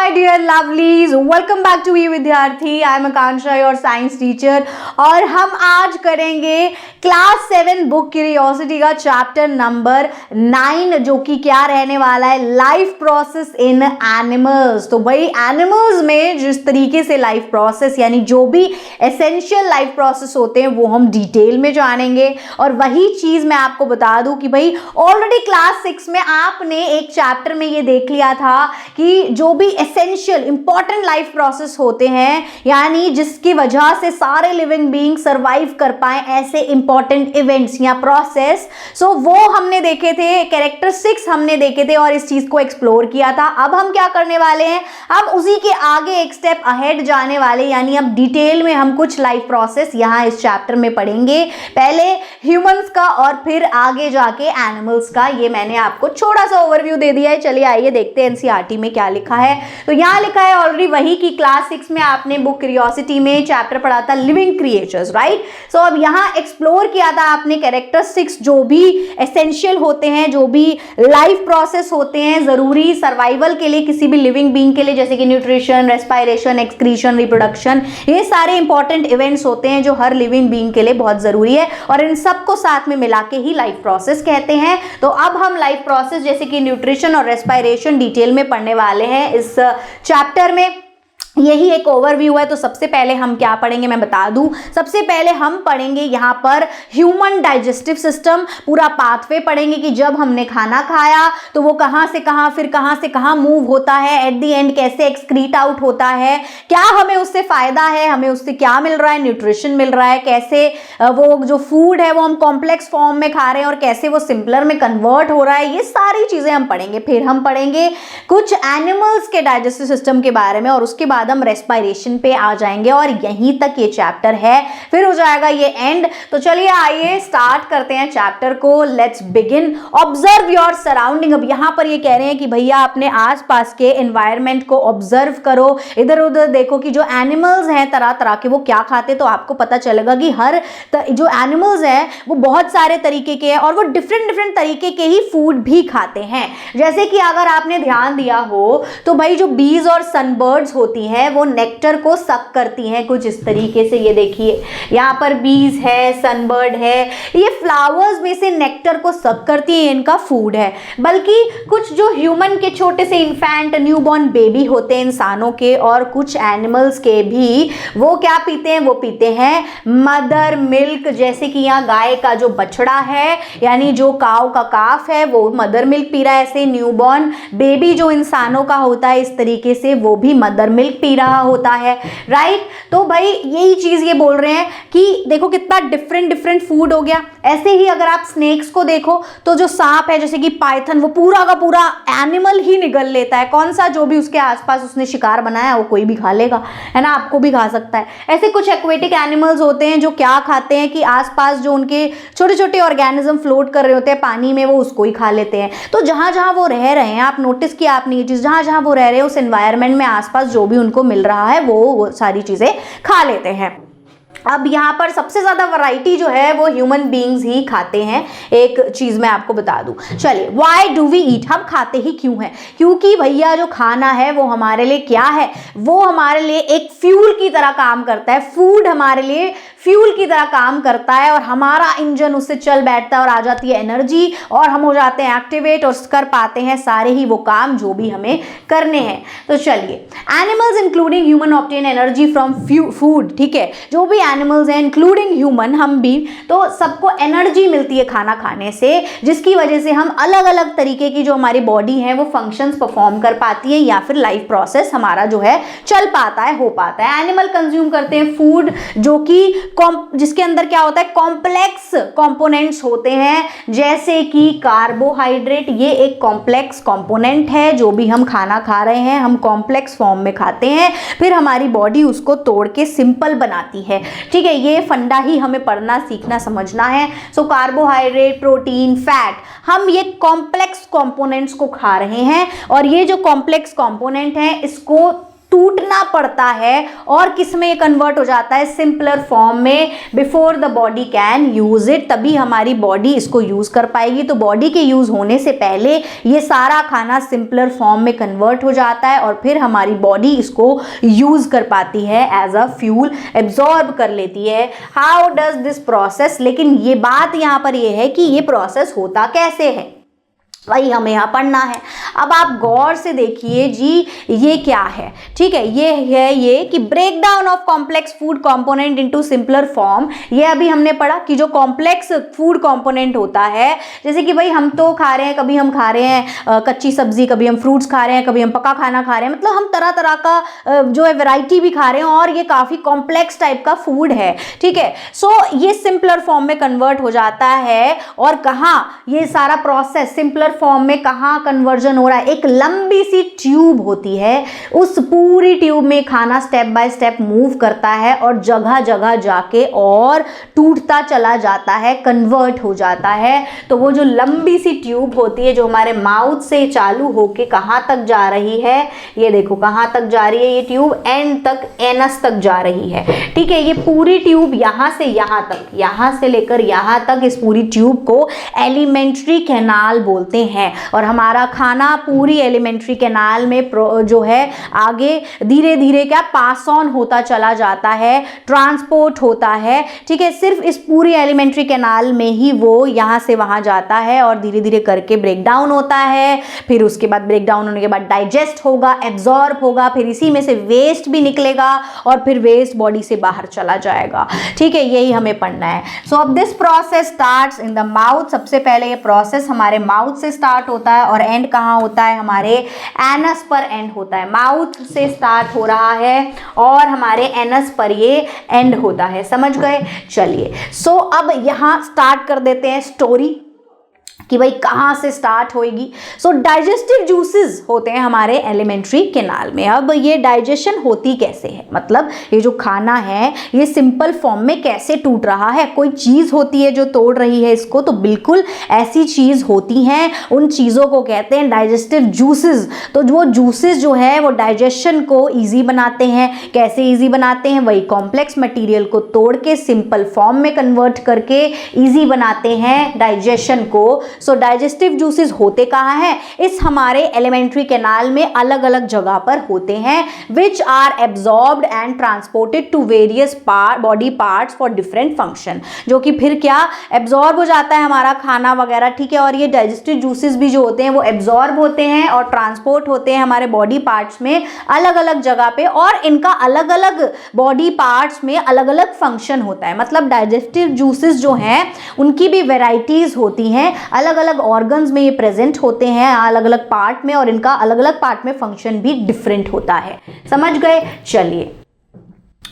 My dear lovelies, welcome back to you विद्यार्थी। I am Akanksha, your science teacher. और हम आज करेंगे क्लास 7 बुक क्यूरियोसिटी का चैप्टर नंबर 9, जो कि क्या रहने वाला है, लाइफ प्रोसेस इन एनिमल्स। तो भाई एनिमल्स में जिस तरीके से लाइफ प्रोसेस यानी जो भी एसेंशियल लाइफ प्रोसेस होते हैं वो हम डिटेल में जानेंगे। और वही चीज मैं आपको बता दूं कि भाई ऑलरेडी क्लास 6 में आपने एक चैप्टर में ये देख लिया था कि जो भी एसेंशियल इंपॉर्टेंट लाइफ प्रोसेस होते हैं, यानी जिसकी वजह से सारे लिविंग बीइंग सरवाइव कर पाए, ऐसे इंपॉर्टेंट इवेंट्स या प्रोसेस, सो वो हमने देखे थे। कैरेक्टर 6 हमने देखे थे और इस चीज को एक्सप्लोर किया था। अब हम क्या करने वाले हैं, हम उसी के आगे एक स्टेप अहेड जाने वाले, यानी अब डिटेल में हम कुछ लाइफ प्रोसेस यहाँ इस चैप्टर में पढ़ेंगे। पहले ह्यूमंस का और फिर आगे जाके एनिमल्स का। ये मैंने आपको छोटा सा ओवरव्यू दे दिया है। चलिए आइए देखते हैं एनसीईआरटी में क्या लिखा है। तो यहाँ लिखा है ऑलरेडी वही कि क्लास 6 में आपने बुक क्यूरियोसिटी में चैप्टर पढ़ा था लिविंग क्रिएचर्स, राइट। सो अब यहाँ एक्सप्लोर किया था आपने कैरेक्टर 6, जो भी एसेंशियल होते हैं, जो भी लाइफ प्रोसेस होते हैं जरूरी सर्वाइवल के लिए किसी भी लिविंग बीइंग के लिए, जैसे कि न्यूट्रिशन, रेस्पिरेशन, एक्सक्रीशन, रिप्रोडक्शन, ये सारे इंपॉर्टेंट इवेंट्स होते हैं जो हर लिविंग बीइंग के लिए बहुत जरूरी है और इन सबको साथ में मिला के ही लाइफ प्रोसेस कहते हैं। तो अब हम लाइफ प्रोसेस जैसे कि न्यूट्रिशन और रेस्पिरेशन डिटेल में पढ़ने वाले हैं इस चैप्टर में। यही एक ओवरव्यू है। तो सबसे पहले हम क्या पढ़ेंगे मैं बता दूं। सबसे पहले हम पढ़ेंगे यहाँ पर ह्यूमन डाइजेस्टिव सिस्टम, पूरा पाथवे पढ़ेंगे कि जब हमने खाना खाया तो वो कहाँ से कहाँ, फिर कहाँ से कहाँ मूव होता है, एट दी एंड कैसे एक्सक्रीट आउट होता है, क्या हमें उससे फायदा है, हमें उससे क्या मिल रहा है, न्यूट्रिशन मिल रहा है, कैसे वो जो फूड है वो हम कॉम्प्लेक्स फॉर्म में खा रहे हैं और कैसे वो सिंपलर में कन्वर्ट हो रहा है, ये सारी चीजें हम पढ़ेंगे। फिर हम पढ़ेंगे कुछ एनिमल्स के डाइजेस्टिव सिस्टम के बारे में और उसके बाद हम रेस्पिरेशन पे आ जाएंगे और यहीं तक ये चैप्टर है, फिर हो जाएगा ये एंड। तो चलिए आइए स्टार्ट करते हैं चैप्टर को। Let's begin. Observe your surrounding. अब यहां पर ये कह रहे हैं कि भैया अपने आसपास के एनवायरनमेंट को ऑब्जर्व करो, इधर उधर देखो कि जो एनिमल्स हैं तरह तरह के वो क्या खाते, तो आपको पता चलेगा कि हर जो एनिमल्स हैं वो बहुत सारे तरीके के हैं और वो डिफरेंट तरीके के ही फूड भी खाते हैं। जैसे कि अगर आपने ध्यान दिया हो तो भाई जो बीज और सनबर्ड्स होती हैं वो नेक्टर को सक करती हैं कुछ इस तरीके से। ये देखिए यहाँ पर बीज है, सनबर्ड है, ये फ्लावर्स में से नेक्टर को सक करती है, इनका फूड है। बल्कि कुछ जो ह्यूमन के छोटे से इन्फेंट न्यूबॉर्न बेबी होते हैं इंसानों के और कुछ एनिमल्स के भी, वो क्या पीते हैं, वो पीते हैं मदर मिल्क। जैसे कि यहाँ गाय का जो बछड़ा है यानी जो काव का काफ है वो मदर मिल्क पी रहा है, ऐसे न्यूबॉर्न बेबी जो इंसानों का होता है इस तरीके से वो भी मदर मिल्क पी रहा होता है, राइट। तो भाई यही चीज ये बोल रहे हैं कि देखो कितना डिफरेंट फूड हो गया। ऐसे ही अगर आप स्नेक्स को देखो तो जो सांप है जैसे कि पाइथन, वो पूरा का पूरा एनिमल ही निगल लेता है, कौन सा जो भी उसके आसपास उसने शिकार बनाया वो कोई भी खा लेगा, है ना, आपको भी खा सकता है। ऐसे कुछ एक्वेटिक एनिमल्स होते हैं जो क्या खाते हैं कि आसपास जो उनके छोटे छोटे ऑर्गेनिज्म फ्लोट कर रहे होते हैं पानी में वो उसको ही खा लेते हैं। तो जहां जहां वो रह रहे हैं, आप नोटिस किया आपने ये चीज, जहां जहां वो रह रहे हैं उस एनवायरनमेंट में आसपास जो भी उनको मिल रहा है वो सारी चीजें खा लेते हैं। अब यहाँ पर सबसे ज्यादा वैरायटी जो है वो ह्यूमन बीइंग्स ही खाते हैं। एक चीज मैं आपको बता दूं, चलिए व्हाई डू वी ईट, हम खाते ही क्यों हैं? क्योंकि भैया जो खाना है वो हमारे लिए क्या है, वो हमारे लिए एक फ्यूल की तरह काम करता है। फूड हमारे लिए फ्यूल की तरह काम करता है और हमारा इंजन उससे चल बैठता है और आ जाती है एनर्जी और हम हो जाते हैं एक्टिवेट और कर पाते हैं सारे ही वो काम जो भी हमें करने हैं। तो चलिए, animals including human obtain energy from food, ठीक है, जो भी एनिमल्स हैं इंक्लूडिंग ह्यूमन, हम भी, तो सबको एनर्जी मिलती है खाना खाने से, जिसकी वजह से हम अलग अलग तरीके की जो हमारी बॉडी है वो फंक्शंस परफॉर्म कर पाती है या फिर लाइफ प्रोसेस हमारा जो है चल पाता है, हो पाता है। एनिमल कंज्यूम करते हैं फूड जो कि जिसके अंदर क्या होता है, कॉम्प्लेक्स कंपोनेंट्स होते हैं, जैसे कि कार्बोहाइड्रेट, ये एक कॉम्प्लेक्स कंपोनेंट है। जो भी हम खाना खा रहे हैं हम कॉम्प्लेक्स फॉर्म में खाते हैं, फिर हमारी बॉडी उसको तोड़ के सिंपल बनाती है, ठीक है। ये फंडा ही हमें पढ़ना सीखना समझना है। सो कार्बोहाइड्रेट, प्रोटीन, फैट, हम ये कॉम्प्लेक्स कंपोनेंट्स को खा रहे हैं और ये जो कॉम्प्लेक्स कंपोनेंट है इसको टूटना पड़ता है और किस में कन्वर्ट हो जाता है, सिंपलर फॉर्म में, before the body can use it, तभी हमारी बॉडी इसको यूज कर पाएगी। तो बॉडी के यूज होने से पहले ये सारा खाना सिंपलर फॉर्म में कन्वर्ट हो जाता है और फिर हमारी बॉडी इसको यूज कर पाती है, एज अ फ्यूल एब्जॉर्ब कर लेती है। हाउ डज दिस प्रोसेस, लेकिन ये बात यहाँ पर ये है कि ये प्रोसेस होता कैसे है, वही हमें यहाँ पढ़ना है। अब आप गौर से देखिए जी, ये क्या है, ठीक है, ये है ये कि break down of complex food component into simpler form. ये अभी हमने पढ़ा कि जो कॉम्प्लेक्स फूड कंपोनेंट होता है, जैसे कि भाई हम तो खा रहे हैं, कभी हम खा रहे हैं कच्ची सब्जी, कभी हम फ्रूट्स खा रहे हैं, कभी हम पका खाना खा रहे हैं, मतलब हम तरह तरह का जो है वैरायटी भी खा रहे हैं और ये काफ़ी कॉम्प्लेक्स टाइप का फूड है, ठीक है। सो ये सिंपलर फॉर्म में कन्वर्ट हो जाता है और कहाँ ये सारा प्रोसेस सिंपलर फॉर्म में कहाँ कन्वर्जन हो रहा है, एक लंबी सी ट्यूब होती है, उस पूरी ट्यूब में खाना स्टेप बाय स्टेप मूव करता है और जगह जगह जाके और टूटता चला जाता है, कन्वर्ट हो जाता है। तो वो जो लंबी सी ट्यूब होती है जो हमारे माउथ से चालू होके कहाँ तक जा रही है, ये देखो कहाँ तक जा रही है, ये ट्यूब एंड तक, एनस तक जा रही है, ठीक है। ये पूरी ट्यूब यहाँ से यहाँ तक, यहाँ से लेकर यहाँ तक, इस पूरी ट्यूब को एलिमेंट्री कैनाल बोलते हैं। और हमारा खाना पूरी एलिमेंट्री कैनाल में जो है आगे धीरे धीरे क्या पास ऑन होता चला जाता है, ट्रांसपोर्ट होता है, ठीक है। सिर्फ इस पूरी एलिमेंट्री कैनाल में ही वो यहाँ से वहाँ जाता है और धीरे धीरे करके ब्रेक डाउन होता है। फिर उसके बाद ब्रेक डाउन होने के बाद डाइजेस्ट होगा, एब्जॉर्ब होगा, फिर इसी में से वेस्ट भी निकलेगा और फिर वेस्ट बॉडी से बाहर चला जाएगा, ठीक है। यही हमें पढ़ना है। सो अब this process starts in the mouth. सबसे पहले ये प्रोसेस हमारे माउथ से स्टार्ट होता है और एंड कहाँ होता है, हमारे एनस पर एंड होता है। माउथ से स्टार्ट हो रहा है और हमारे एनस पर ये एंड होता है, समझ गए। चलिए सो अब यहाँ स्टार्ट कर देते हैं स्टोरी कि भाई कहाँ से स्टार्ट होएगी। सो डाइजेस्टिव जूसेस होते हैं हमारे एलिमेंट्री कैनाल में। अब ये डाइजेशन होती कैसे है, मतलब ये जो खाना है ये सिंपल फॉर्म में कैसे टूट रहा है, कोई चीज़ होती है जो तोड़ रही है इसको, तो बिल्कुल ऐसी चीज़ होती हैं, उन चीज़ों को कहते हैं डाइजेस्टिव जूसेस। तो वो जूसेस जो है वो डाइजेशन को ईजी बनाते हैं। कैसे ईजी बनाते हैं, वही कॉम्प्लेक्स मटीरियल को तोड़ के सिंपल फॉर्म में कन्वर्ट करके ईजी बनाते हैं डाइजेशन को। सो डाइजेस्टिव जूसेस होते कहाँ हैं, इस हमारे एलिमेंट्री कैनाल में अलग अलग जगह पर होते हैं, which are absorbed and transported to various body parts for different function, जो कि फिर क्या एब्जॉर्ब हो जाता है हमारा खाना वगैरह, ठीक है। और ये डाइजेस्टिव जूसेस भी जो होते हैं वो एब्जॉर्ब होते हैं और ट्रांसपोर्ट होते हैं हमारे बॉडी पार्ट्स में अलग अलग जगह पे, और इनका अलग अलग बॉडी पार्ट्स में अलग अलग फंक्शन होता है। मतलब डाइजेस्टिव जूसेस जो हैं उनकी भी वेराइटीज होती हैं, अलग अलग ऑर्गन्स में ये प्रेजेंट होते हैं अलग अलग पार्ट में, और इनका अलग अलग पार्ट में फंक्शन भी डिफरेंट होता है, समझ गए। चलिए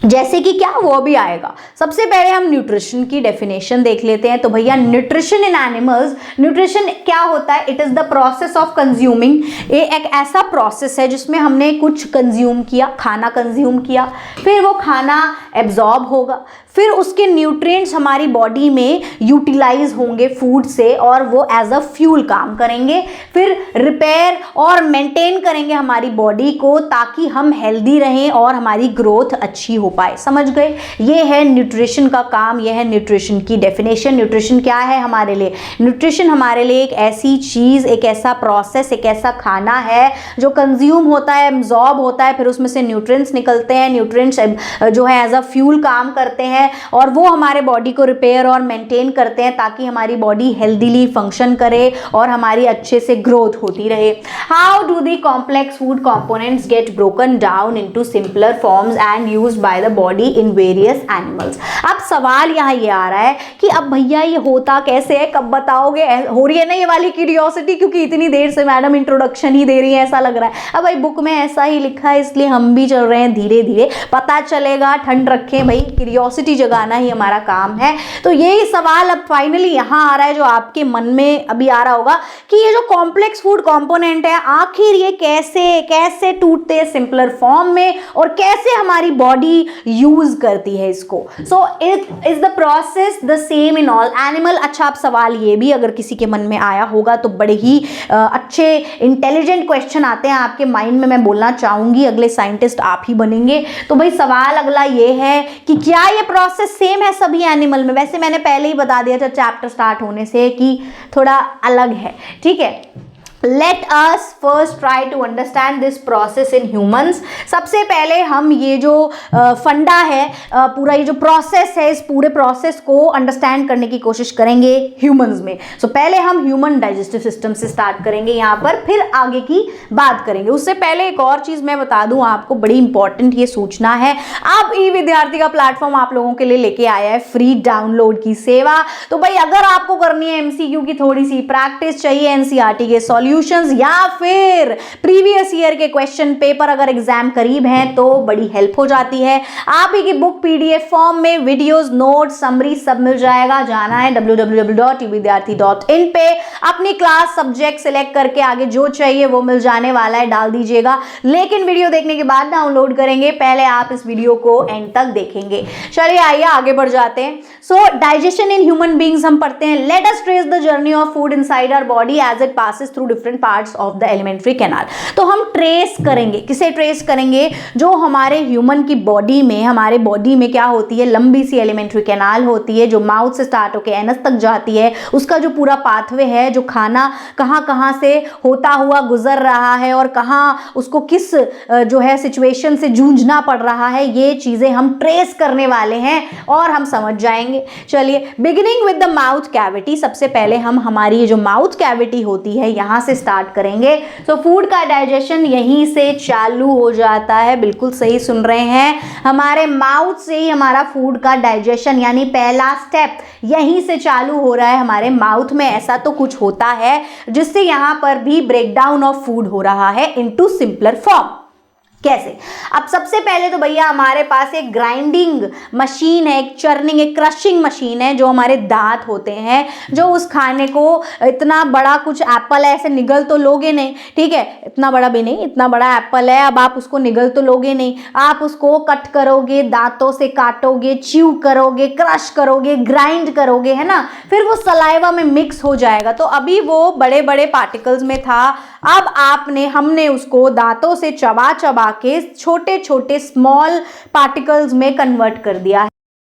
जैसे कि क्या वो भी आएगा। सबसे पहले हम न्यूट्रिशन की डेफिनेशन देख लेते हैं। तो भैया न्यूट्रिशन इन एनिमल्स, न्यूट्रिशन क्या होता है, it is the process of consuming. ये एक ऐसा प्रोसेस है जिसमें हमने कुछ कंज्यूम किया, खाना कंज्यूम किया, फिर वो खाना एब्जॉर्ब होगा, फिर उसके न्यूट्रिएंट्स हमारी बॉडी में यूटिलाइज होंगे फूड से और वो एज अ फ्यूल काम करेंगे, फिर रिपेयर और मेंटेन करेंगे हमारी बॉडी को ताकि हम हेल्दी रहें और हमारी ग्रोथ अच्छी हो पाए, समझ गए। ये है न्यूट्रिशन का काम, ये है न्यूट्रिशन की डेफिनेशन। न्यूट्रिशन क्या है हमारे लिए, न्यूट्रिशन हमारे लिए एक ऐसी चीज़, एक ऐसा प्रोसेस, एक ऐसा खाना है जो कंज्यूम होता है, एब्जॉर्ब होता है, फिर उसमें से न्यूट्रिएंट्स निकलते हैं, न्यूट्रिएंट्स जो है एज अ फ्यूल काम करते हैं और वो हमारे बॉडी को रिपेयर और मेंटेन करते हैं ताकि हमारी बॉडी हेल्दीली फंक्शन करे और हमारी अच्छे से ग्रोथ होती रहे। How do the complex food components get broken down into simpler forms and used by the body in various animals. अब सवाल यहाँ ये आ रहा है कि अब भैया ये होता कैसे है, कब बताओगे। हो रही है ना ये वाली क्यूरियोसिटी, क्योंकि इतनी देर से मैडम इंट्रोडक्शन ही दे रही है, ऐसा लग रहा है। अब भाई बुक में ऐसा ही लिखा है इसलिए हम भी चल रहे हैं धीरे धीरे, पता चलेगा, ठंड रखें भाई, क्यूरियोसिटी जगाना ही हमारा काम है। तो यही सवाल अब फाइनली यहाँ आ रहा है जो आपके मन में अभी आ रहा होगा कि ये जो कॉम्प्लेक्स फूड कंपोनेंट है आखिर ये कैसे कैसे टूटते हैं सिंपलर फॉर्म में और कैसे हमारी बॉडी यूज करती है इसको। So it is the process the same in all animal. अच्छा, आप सवाल ये भी अगर किसी के मन में आया होगा तो बड़े ही अच्छे इंटेलिजेंट क्वेश्चन आते हैं आपके माइंड में, मैं बोलना चाहूंगी अगले साइंटिस्ट आप ही बनेंगे। तो भाई सवाल अगला ये है कि क्या ये प्रोसेस सेम है सभी एनिमल में? वैसे मैंने पहले ही बता दिया था चैप्टर स्टार्ट होने से कि थोड़ा अलग है, ठीक है। Let us first try to understand this process in humans। सबसे पहले हम ये जो फंडा है, पूरा ये जो प्रोसेस है, इस पूरे प्रोसेस को अंडरस्टैंड करने की कोशिश करेंगे ह्यूमंस में। सो पहले हम ह्यूमन डाइजेस्टिव सिस्टम से स्टार्ट करेंगे यहाँ पर, फिर आगे की बात करेंगे। उससे पहले एक और चीज़ मैं बता दूँ आपको, बड़ी इंपॉर्टेंट ये सूचना है। अब ई विद्यार्थी का प्लेटफॉर्म आप लोगों के लिए लेके आया है फ्री डाउनलोड की सेवा। तो भाई अगर आपको करनी है एमसीक्यू की थोड़ी सी प्रैक्टिस, चाहिए एनसीईआरटी के सॉल्यूशंस या फिर प्रीवियस ईयर के क्वेश्चन पेपर अगर एग्जाम करीब हैं तो बड़ी हेल्प हो जाती है। आप ही की बुक पीडीएफ फॉर्म में वीडियोस, नोट्स, समरी सब मिल जाएगा। जाना है www.evidyarthi.in पे, अपनी क्लास सब्जेक्ट सिलेक्ट करके आगे जो चाहिए वो मिल जाने वाला है, डाल दीजिएगा। लेकिन वीडियो देखने के बाद डाउनलोड करेंगे, पहले आप इस वीडियो को एंड तक देखेंगे। चलिए आइए आगे बढ़ जाते हैं। So digestion in human beings हम पढ़ते हैं। Let us trace the journey of food inside our body as it passes through different parts of the alimentary canal. तो हम ट्रेस करेंगे, किसे ट्रेस करेंगे? जो हमारे ह्यूमन की बॉडी में, हमारे बॉडी में क्या होती है, लंबी सी एलिमेंट्री कैनाल होती है जो माउथ से स्टार्ट होकर एनस तक जाती है। उसका जो पूरा पाथवे है, जो खाना कहाँ कहाँ से होता हुआ गुजर रहा है और कहाँ उसको किस जो है सिचुएशन से जूझना पड़ रहा है, ये चीजें हम ट्रेस करने वाले हैं और हम समझ जाएंगे। चलिए, beginning with the mouth cavity. सबसे पहले हम हमारी ये जो माउथ कैविटी होती है यहाँ से स्टार्ट करेंगे। तो फूड का डाइजेशन यहीं से चालू हो जाता है। बिल्कुल सही सुन रहे हैं, हमारे माउथ से ही हमारा फूड का डाइजेशन यानी पहला स्टेप यहीं से चालू हो रहा है हमारे माउथ में। ऐसा तो कुछ होता है जिससे यहाँ पर भी ब्रेकडाउन ऑफ फूड हो रहा है इनटू सिंपलर फॉर्म। कैसे? अब सबसे पहले तो भैया हमारे पास एक ग्राइंडिंग मशीन है, एक चर्निंग, एक क्रशिंग मशीन है, जो हमारे दांत होते हैं, जो उस खाने को, इतना बड़ा कुछ एप्पल है, ऐसे निगल तो लोगे नहीं, ठीक है, इतना बड़ा भी नहीं, इतना बड़ा एप्पल है, अब आप उसको निगल तो लोगे नहीं, आप उसको कट करोगे, दांतों से काटोगे, च्यू करोगे, क्रश करोगे, ग्राइंड करोगे, है ना, फिर वो सलाइवा में मिक्स हो जाएगा। तो अभी वो बड़े बड़े पार्टिकल्स में था, अब हमने उसको दांतों से चबा चबा के छोटे छोटे स्मॉल पार्टिकल्स में कन्वर्ट कर दिया है,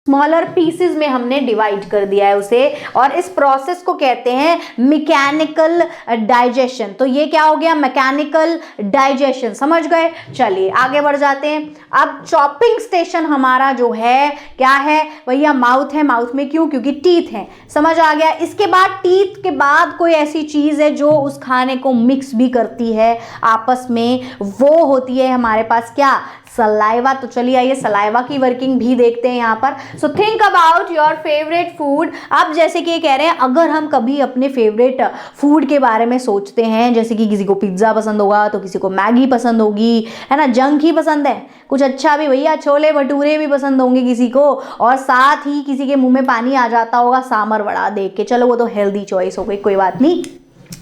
स्मॉलर पीसेस में हमने डिवाइड कर दिया है उसे, और इस प्रोसेस को कहते हैं मैकेनिकल डाइजेशन। तो ये क्या हो गया? मैकेनिकल डाइजेशन, समझ गए? चलिए आगे बढ़ जाते हैं। अब चॉपिंग स्टेशन हमारा जो है क्या है भैया? माउथ है। माउथ में क्यों? क्योंकि टीथ है, समझ आ गया। इसके बाद टीथ के बाद कोई ऐसी चीज है जो उस खाने को मिक्स भी करती है आपस में, वो होती है हमारे पास क्या? सलाइवा। तो चलिए आइए सलाइवा की वर्किंग भी देखते हैं यहाँ पर। So think about your favourite food. अब जैसे कि ये कह रहे हैं, अगर हम कभी अपने फेवरेट फूड के बारे में सोचते हैं, जैसे कि किसी को पिज्ज़ा पसंद होगा तो किसी को मैगी पसंद होगी, है ना, जंक ही पसंद है, कुछ अच्छा भी भैया छोले भटूरे भी पसंद होंगे किसी को, और साथ ही किसी के मुंह में पानी आ जाता होगा सांभर वड़ा देख के। चलो वो तो हेल्दी चॉइस हो गई, कोई बात नहीं,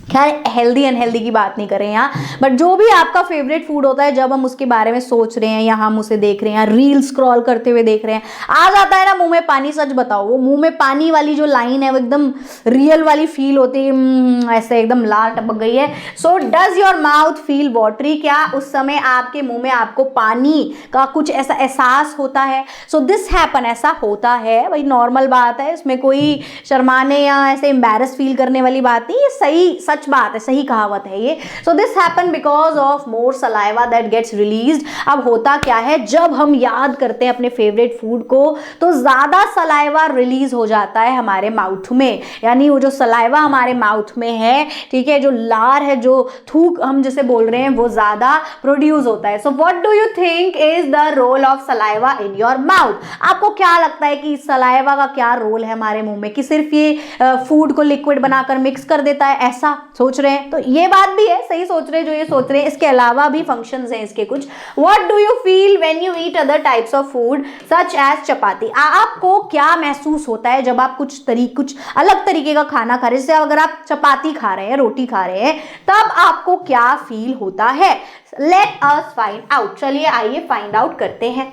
खैर हेल्दी अनहेल्दी की बात नहीं कर रहे हैं यहाँ, बट जो भी आपका फेवरेट फूड होता है, जब हम उसके बारे में सोच रहे हैं या हम उसे देख रहे हैं, रील स्क्रॉल करते हुए देख रहे हैं, आ जाता है ना मुंह में पानी। सच बताओ, वो मुंह में पानी वाली जो लाइन है वो एकदम रियल वाली फील होती है, ऐसे एकदम लाल टपक गई है। So does your mouth feel watery? क्या उस समय आपके मुंह में आपको पानी का कुछ ऐसा एहसास होता है? सो दिस हैपन, ऐसा होता है भाई, नॉर्मल बात है, इसमें कोई शर्माने या ऐसे एम्बैरस फील करने वाली बात नहीं, ये सही सच बात है, सही कहावत है ये। So this happen because of more saliva that gets released. अब होता क्या है, जब हम याद करते हैं अपने फेवरेट फूड को तो ज्यादा सलाइवा रिलीज हो जाता है हमारे माउथ में, यानी वो जो सलाइवा हमारे माउथ में है, ठीक है, जो लार है, जो थूक हम जिसे बोल रहे हैं, वो ज्यादा प्रोड्यूस होता है। So what do you think is the role of saliva in your mouth? आपको क्या लगता है कि सलाइवा का क्या रोल है हमारे मुंह में? कि सिर्फ ये फूड को लिक्विड बनाकर मिक्स कर देता है, ऐसा सोच रहे हैं? तो ये बात भी है, सही सोच रहे हैं जो ये सोच रहे हैं, इसके अलावा भी फंक्शंस हैं इसके कुछ। What do you feel when you eat other types of food such as chapati? आपको क्या महसूस होता है जब आप कुछ अलग तरीके का खाना खा रहे हैं? जैसे अगर आप चपाती खा रहे हैं, रोटी खा रहे हैं, तब आपको क्या फील होता है? Let us find out. चलिए आइए फाइंड आउट करते हैं।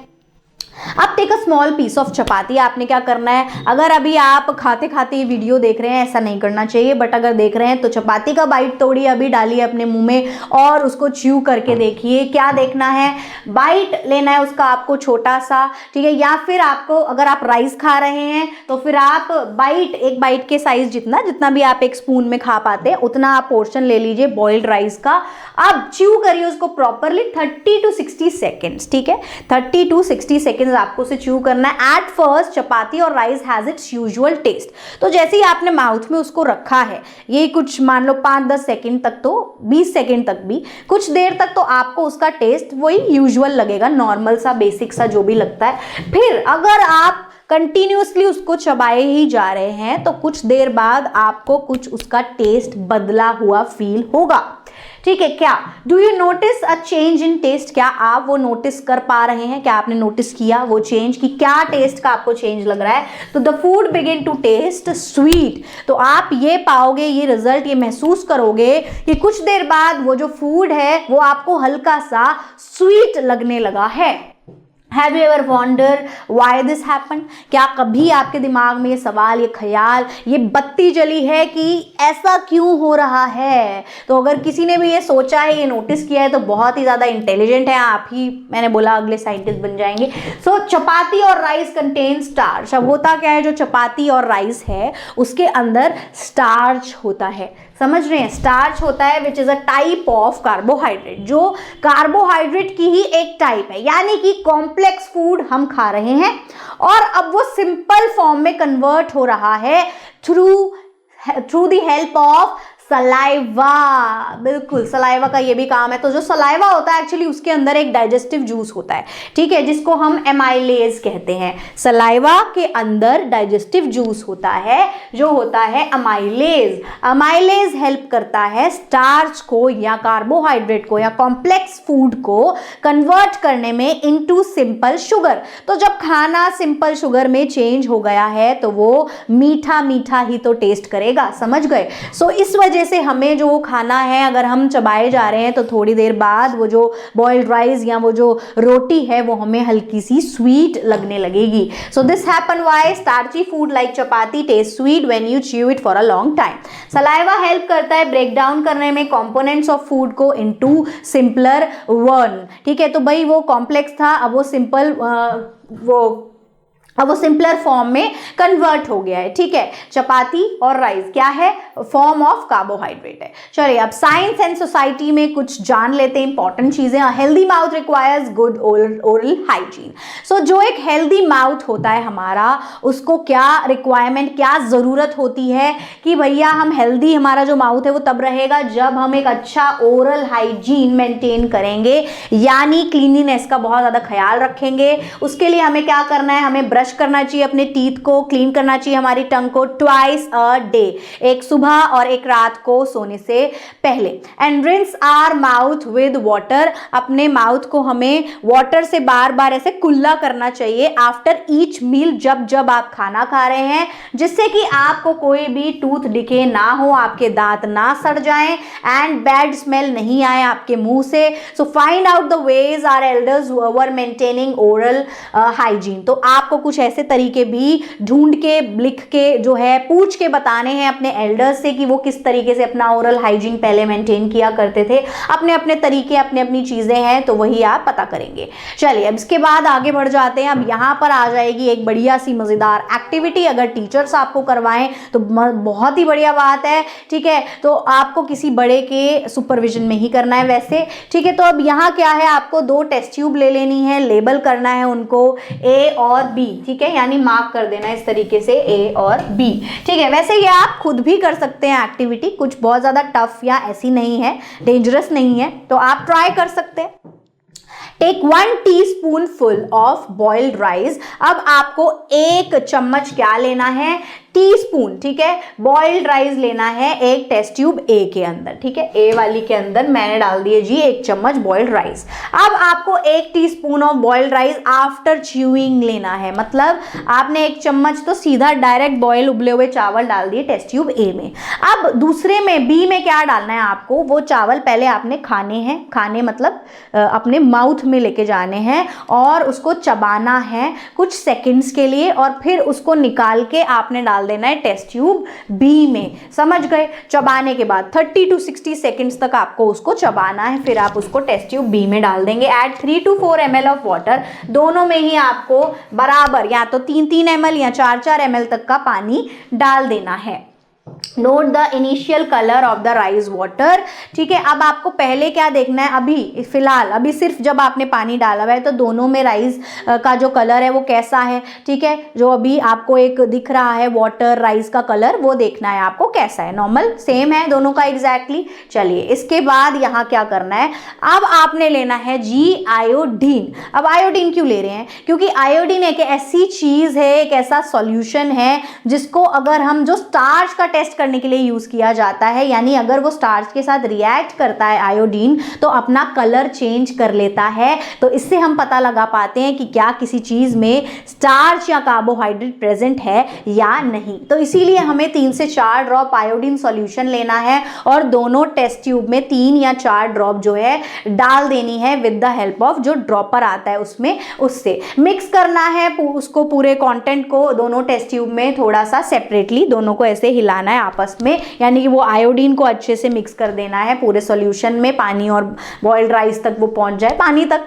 अब take a small piece of chapati. आपने क्या करना है, अगर अभी आप खाते खाते ये वीडियो देख रहे हैं, ऐसा नहीं करना चाहिए, बट अगर देख रहे हैं तो चपाती का बाइट तोड़िए, अभी डालिए अपने मुंह में और उसको च्यू करके देखिए। क्या देखना है, बाइट लेना है उसका आपको छोटा सा, ठीक है। या फिर आपको, अगर आप राइस खा रहे हैं तो फिर आप बाइट, एक बाइट के साइज जितना भी आप एक स्पून में खा पाते हैं उतना आप पोर्शन ले लीजिए बॉइल्ड राइस का। अब च्यू करिए उसको प्रॉपरली 30 to 60 सेकेंड्स, ठीक है। 30 to 60 सेकेंड्स आपको उसे च्यू करना है। एट फर्स्ट चपाती और rice has its usual taste. तो जैसे ही आपने माउथ में उसको रखा है, ये कुछ मान लो 5-10 सेकेंड तक, तो 20 सेकेंड तक भी, कुछ देर तक तो आपको उसका टेस्ट वही यूजुअल लगेगा, नॉर्मल सा, बेसिक सा जो भी लगता है। फिर अगर आप कंटिन्यूसली उसको चबाए ही जा रहे हैं तो कुछ देर बाद आपको कुछ उसका टेस्ट बदला हुआ फील होगा, ठीक है। क्या do you notice a change in taste? क्या आप वो नोटिस कर पा रहे हैं? क्या आपने नोटिस किया वो चेंज, कि क्या टेस्ट का आपको चेंज लग रहा है? तो the food begin to taste sweet. तो आप ये पाओगे, ये रिजल्ट ये महसूस करोगे कि कुछ देर बाद वो जो फूड है वो आपको हल्का सा स्वीट लगने लगा है। Have you ever wondered why this happened? क्या कभी आपके दिमाग में ये सवाल, ये ख्याल, ये बत्ती जली है कि ऐसा क्यों हो रहा है? तो अगर किसी ने भी ये सोचा है, ये नोटिस किया है, तो बहुत ही ज़्यादा इंटेलिजेंट है आप ही, मैंने बोला अगले साइंटिस्ट बन जाएंगे। सो चपाती और राइस कंटेन स्टार्च। अब होता क्या है, जो चपाती और राइस है उसके अंदर स्टार्च होता है, समझ रहे हैं? स्टार्च होता है which is a type of carbohydrate, जो कार्बोहाइड्रेट की ही एक टाइप है, यानी कि कॉम्प्लेक्स फूड हम खा रहे हैं और अब वो सिंपल फॉर्म में कन्वर्ट हो रहा है through the help of saliva. बिल्कुल, सलाइवा का ये भी काम है। तो जो सलाइवा होता है एक्चुअली उसके अंदर एक डाइजेस्टिव जूस होता है, ठीक है, जिसको हम एमाइलेज कहते हैं। सलाइवा के अंदर डाइजेस्टिव जूस होता है जो होता है अमाइलेज। अमाइलेज हेल्प करता है स्टार्च को या कार्बोहाइड्रेट को या कॉम्प्लेक्स फूड को कन्वर्ट करने में इनटू सिंपल शुगर। तो जब खाना सिंपल शुगर में चेंज हो गया है तो वो मीठा मीठा ही तो टेस्ट करेगा, समझ गए? सो इस वजह से हमें जो खाना है, अगर हम चबाए जा रहे हैं तो थोड़ी देर बाद वो जो बॉइल्ड राइस या वो जो रोटी है वो हमें हल्की सी स्वीट लगने लगेगी। सो this happen why starchy food like chapati test sweet when you chew it for a long time. Saliva help करता है ब्रेक डाउन करने में कंपोनेंट्स ऑफ फूड को इनटू सिंपलर वन, ठीक है। तो भाई वो कॉम्प्लेक्स था, अब वो सिंपलर फॉर्म में कन्वर्ट हो गया है, ठीक है। चपाती और राइस क्या है, फॉर्म ऑफ कार्बोहाइड्रेट है। चलिए अब साइंस एंड सोसाइटी में कुछ जान लेते हैं इंपॉर्टेंट चीजें। Healthy mouth requires good oral hygiene. So जो एक हेल्दी माउथ होता है हमारा, उसको क्या रिक्वायरमेंट, क्या जरूरत होती है कि भैया हम हेल्दी, हमारा जो माउथ है वो तब रहेगा जब हम एक अच्छा ओरल हाइजीन मेंटेन करेंगे, यानी क्लीनिनेस का बहुत ज्यादा ख्याल रखेंगे। उसके लिए हमें क्या करना है, हमें ब्रश करना चाहिए अपने टीथ को, क्लीन करना चाहिए हमारी टंग को ट्वाइस अ डे, एक सुबह और एक रात को सोने से पहले। And rinse our mouth with water. अपने माउथ को हमें वाटर से बार बार ऐसे कुल्ला करना चाहिए आफ्टर ईच मील, जब जब आप खाना खा रहे हैं, जिससे कि आपको कोई भी टूथ डिके ना हो, आपके दांत ना सड़ जाएं एंड बैड स्मेल नहीं आए आपके मुंह से। So find out the ways our elders were maintaining oral hygiene. तो आपको कुछ ऐसे तरीके भी ढूंढ के, लिख के, जो है पूछ के बताने हैं अपने एल्डर्स से कि वो किस तरीके से अपना ओरल हाइजीन पहले मेंटेन किया करते थे। अपने अपने तरीके, अपने अपनी चीजें हैं, तो वही आप पता करेंगे। चलिए अब इसके बाद आगे बढ़ जाते हैं। अब यहाँ पर आ जाएगी एक बढ़िया सी मजेदार एक्टिविटी। अगर टीचर्स आपको करवाएं तो बहुत ही बढ़िया बात है, ठीक है। तो आपको किसी बड़े के सुपरविजन में ही करना है वैसे, ठीक है। तो अब यहाँ क्या है, आपको 2 टेस्ट ट्यूब ले लेनी है, लेबल करना है उनको ए और बी, ठीक है, यानी मार्क कर देना इस तरीके से ए और बी, ठीक है। वैसे ये आप खुद भी कर सकते हैं एक्टिविटी, कुछ बहुत ज्यादा टफ या ऐसी नहीं है, डेंजरस नहीं है, तो आप ट्राई कर सकते हैं। Take 1 teaspoon full of boiled rice. अब आपको 1 चम्मच क्या लेना है, टीस्पून, ठीक है, बॉइल्ड राइस लेना है एक टेस्ट ट्यूब ए के अंदर, ठीक है, ए वाली के अंदर मैंने डाल दिए जी 1 चम्मच बॉइल्ड राइस। अब आपको 1 teaspoon of boiled rice after chewing लेना है, मतलब आपने 1 चम्मच तो सीधा डायरेक्ट बॉयल उबले हुए चावल डाल दिए टेस्ट ट्यूब ए में। अब दूसरे में बी में क्या डालना है आपको, वो चावल पहले आपने खाने हैं, खाने मतलब अपने माउथ में लेके जाने हैं और उसको चबाना है कुछ सेकंड्स के लिए और फिर उसको निकाल के आपने डाल देना है टेस्ट ट्यूब बी में। समझ गए? चबाने के बाद 30 to 60 सेकंड्स तक आपको उसको चबाना है, फिर आप उसको टेस्ट ट्यूब बी में डाल देंगे। Add 3 to 4 ml of water, दोनों में ही आपको बराबर या तो 3-3 ml या 4-4 ml तक का पानी डाल देना है। Note the initial colour of the rice water, ठीक है। अब आपको पहले क्या देखना है, अभी फिलहाल अभी सिर्फ जब आपने पानी डाला हुआ है तो दोनों में राइस का जो कलर है वो कैसा है, ठीक है। जो अभी आपको एक दिख रहा है वाटर राइस का कलर, वो देखना है आपको कैसा है, नॉर्मल सेम है दोनों का एग्जैक्टली। चलिए इसके बाद यहाँ क्या करना है, अब आपने लेना है जी आयोडीन। अब आयोडीन क्यों ले रहे हैं, क्योंकि आयोडीन एक ऐसी चीज है, एक ऐसा सॉल्यूशन है जिसको अगर हम जो स्टार्च का टेस्ट करने के लिए यूज किया जाता है, यानी अगर वो स्टार्च के साथ रिएक्ट करता है आयोडीन तो अपना कलर चेंज कर लेता है। तो इससे हम पता लगा पाते हैं कि क्या किसी चीज में स्टार्च या कार्बोहाइड्रेट प्रेजेंट है या नहीं। तो इसीलिए हमें 3 से 4 ड्रॉप आयोडीन सॉल्यूशन लेना है और दोनों टेस्ट ट्यूब में 3 या 4 ड्रॉप जो है डाल देनी है विद द हेल्प ऑफ जो ड्रॉपर आता है उसमें, उससे मिक्स करना है उसको, पूरे कंटेंट को दोनों टेस्ट ट्यूब में थोड़ा सा सेपरेटली दोनों को ऐसे हिलाना है आपस में, यानी कि वो आयोडीन को अच्छे से मिक्स कर देना है पूरे सॉल्यूशन में, पानी और बॉइल्ड राइस तक वो पहुंच जाए,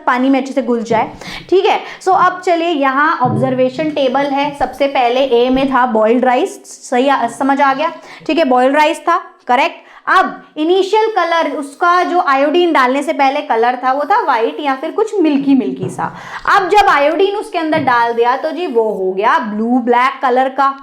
पानी में अच्छे से घुल जाए, ठीक है। सो अब चलिए यहाँ ऑब्जर्वेशन टेबल है। सबसे पहले ए में था बॉइल्ड राइस, सही समझ आ गया, ठीक है, बॉइल्ड राइस था, करेक्ट। अब इनिशियल कलर उसका जो आयोडीन डालने से पहले कलर था वो था व्हाइट या फिर कुछ मिल्की सा। अब जब आयोडीन उसके अंदर डाल दिया तो जी वो हो गया ब्लू ब्लैक कलर का,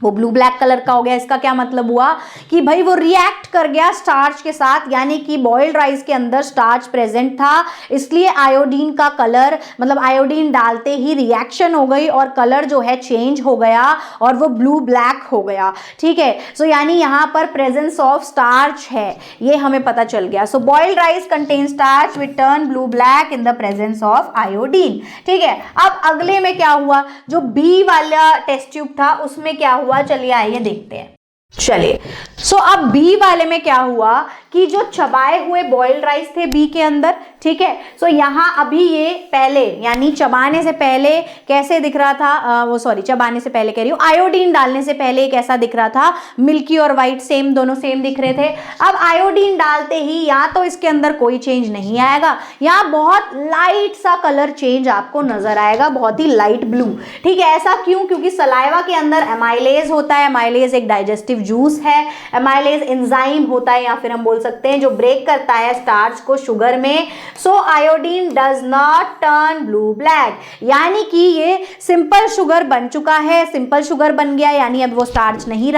वो ब्लू ब्लैक कलर का हो गया। इसका क्या मतलब हुआ कि भाई वो रिएक्ट कर गया स्टार्च के साथ, यानी कि बॉइल्ड राइस के अंदर स्टार्च प्रेजेंट था, इसलिए आयोडीन का कलर मतलब आयोडीन डालते ही रिएक्शन हो गई और कलर जो है चेंज हो गया और वो ब्लू ब्लैक हो गया, ठीक है। सो यानी यहाँ पर प्रेजेंस ऑफ स्टार्च है, ये हमें पता चल गया। So boiled rice contain starch which turn blue black in the presence of iodine, ठीक है। अब अगले में क्या हुआ, जो बी वाला टेस्ट ट्यूब था उसमें क्या हुआ, चलिए आइए देखते हैं। चलिए सो अब बी वाले में क्या हुआ कि जो चबाए हुए बॉइल्ड राइस थे बी के अंदर, ठीक है। सो यहाँ अभी ये पहले यानी चबाने से पहले कैसे दिख रहा था, चबाने से पहले कह रही हूँ, आयोडीन डालने से पहले कैसा दिख रहा था, मिल्की और व्हाइट सेम, दोनों सेम दिख रहे थे। अब आयोडीन डालते ही या तो इसके अंदर कोई चेंज नहीं आएगा, यहाँ बहुत लाइट सा कलर चेंज आपको नजर आएगा, बहुत ही लाइट ब्लू, ठीक है। ऐसा क्यों, क्योंकि सलाइवा के अंदर एमाइलेज होता है, एमाइलेज एक डाइजेस्टिव जूस है, एमाइलेज एंजाइम होता है या फिर हम बोल सकते हैं जो ब्रेक करता है स्टार्च को शुगर में। So iodine does not turn blue black, यानी कि ये सिंपल शुगर बन चुका है, सिंपल शुगर बन गया, यानी अब वो स्टार्च नहीं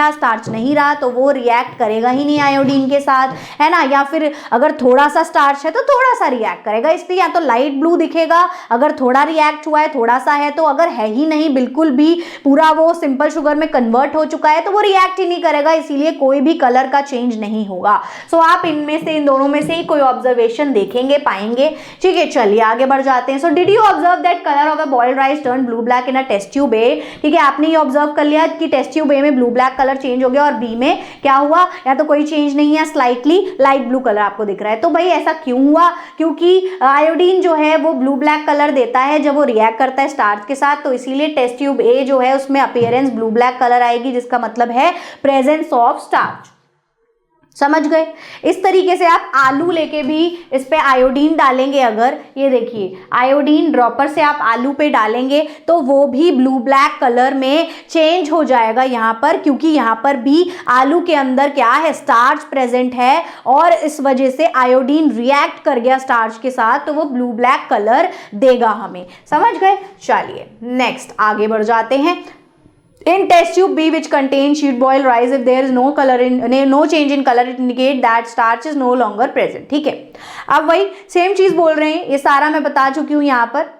रहा तो वो रिएक्ट करेगा ही नहीं आयोडीन के साथ, है ना। या फिर अगर थोड़ा सा स्टार्च है तो थोड़ा सा रिएक्ट करेगा, इसलिए या तो लाइट ब्लू दिखेगा, अगर थोड़ा रिएक्ट हुआ है थोड़ा सा है, तो अगर है ही नहीं बिल्कुल भी पूरा वो सिंपल शुगर में कन्वर्ट हो चुका है तो वो रिएक्ट ही नहीं करेगा, इसीलिए कोई भी कलर का चेंज नहीं होगा। सो आप इनमें से इन दोनों में से ही कोई ऑब्जर्वेशन देखेंगे पाएंगे, ठीक है। चलिए आगे बढ़ जाते हैं। So did you observe that colour of the boiled rice turn blue black in a test tube A, ठीक है। आपने ये ऑब्जर्व कर लिया कि टेस्ट ट्यूब ए में ब्लू ब्लैक कलर चेंज हो गया और बी में क्या हुआ, या तो कोई चेंज नहीं है, स्लाइटली लाइट ब्लू कलर आपको दिख रहा है। तो भाई ऐसा क्यों हुआ, क्योंकि आयोडीन जो है वो ब्लू ब्लैक कलर देता है जब वो रिएक्ट करता है स्टार्च के साथ, तो इसीलिए टेस्ट ट्यूब ए जो है उसमें अपीयरेंस ब्लू ब्लैक कलर आएगी, जिसका मतलब है प्रेजेंस ऑफ स्टार्च। समझ गए? इस तरीके से आप आलू लेके भी इस पे आयोडीन डालेंगे, अगर ये देखिए आयोडीन ड्रॉपर से आप आलू पे डालेंगे तो वो भी ब्लू ब्लैक कलर में चेंज हो जाएगा यहाँ पर, क्योंकि यहाँ पर भी आलू के अंदर क्या है, स्टार्च प्रेजेंट है और इस वजह से आयोडीन रिएक्ट कर गया स्टार्च के साथ, तो वो ब्लू ब्लैक कलर देगा हमें। समझ गए? चलिए नेक्स्ट आगे बढ़ जाते हैं। In test tube B which contains sheet boiled rice, if there is no change in color, it indicate that starch is no longer present, ठीक है। अब वही सेम चीज बोल रहे हैं, ये सारा मैं बता चुकी हूँ यहाँ पर।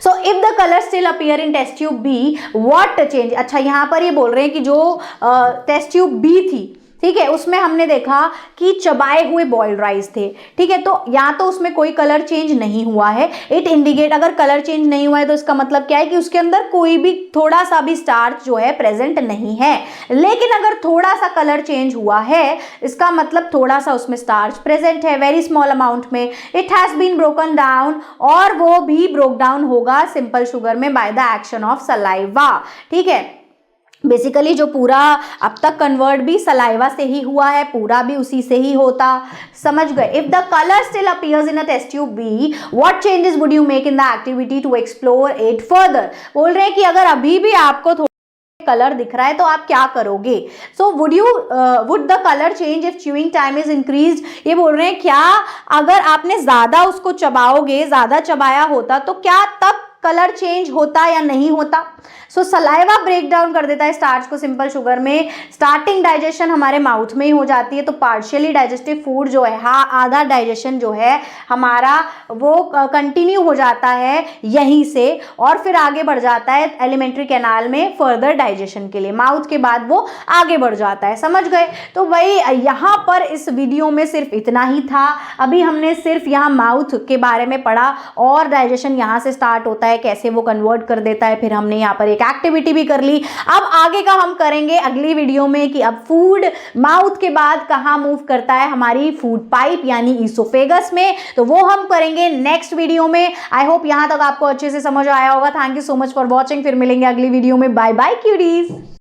So if the colour still appear in test tube B what change. अच्छा, यहाँ पर ये बोल रहे हैं कि जो टेस्ट ट्यूब बी थी, ठीक है, उसमें हमने देखा कि चबाए हुए बॉइल्ड राइस थे, ठीक है, तो यहाँ तो उसमें कोई कलर चेंज नहीं हुआ है। इट इंडिकेट, अगर कलर चेंज नहीं हुआ है तो इसका मतलब क्या है कि उसके अंदर कोई भी थोड़ा सा भी स्टार्च जो है प्रेजेंट नहीं है। लेकिन अगर थोड़ा सा कलर चेंज हुआ है, इसका मतलब थोड़ा सा उसमें स्टार्च प्रेजेंट है, वेरी स्मॉल अमाउंट में। It has been broken down, और वो भी ब्रोक डाउन होगा सिंपल शुगर में by the action of saliva, ठीक है। बेसिकली जो पूरा अब तक कन्वर्ट भी सलाइवा से ही हुआ है, पूरा भी उसी से ही होता, समझ गए। If the colour still appears in a test tube B, what changes would you make in the activity to explore it further. बोल रहे हैं कि अगर अभी भी आपको कलर दिख रहा है तो आप क्या करोगे। So would the colour change if chewing time is increased. ये बोल रहे हैं क्या अगर आपने ज्यादा उसको चबाओगे, ज्यादा चबाया होता तो क्या तब कलर चेंज होता या नहीं होता। सो सलाइवा ब्रेक डाउन कर देता है स्टार्च को सिंपल शुगर में। स्टार्टिंग डाइजेशन हमारे माउथ में ही हो जाती है, तो पार्शियली डाइजेस्टिव फूड जो है, हाँ, आधा डाइजेशन जो है हमारा वो कंटिन्यू हो जाता है यहीं से, और फिर आगे बढ़ जाता है एलिमेंट्री कैनाल में फर्दर डाइजेशन के लिए। माउथ के बाद वो आगे बढ़ जाता है, समझ गए। तो वही यहाँ पर इस वीडियो में सिर्फ इतना ही था। अभी हमने सिर्फ यहाँ माउथ के बारे में पढ़ा, और डाइजेशन यहाँ से स्टार्ट होता है, कैसे वो कन्वर्ट कर देता है, फिर हमने यहाँ पर एक एक्टिविटी भी कर ली। अब आगे का हम करेंगे अगली वीडियो में कि अब फूड माउथ के बाद कहाँ मूव करता है, हमारी फूड पाइप यानी ईसोफेगस में, तो वो हम करेंगे नेक्स्ट वीडियो में। आई होप यहाँ तक आपको अच्छे से समझ आया होगा। Thank you so much for watching. फिर मिलेंगे अगली वीडियो में। Bye bye क्यूडीज।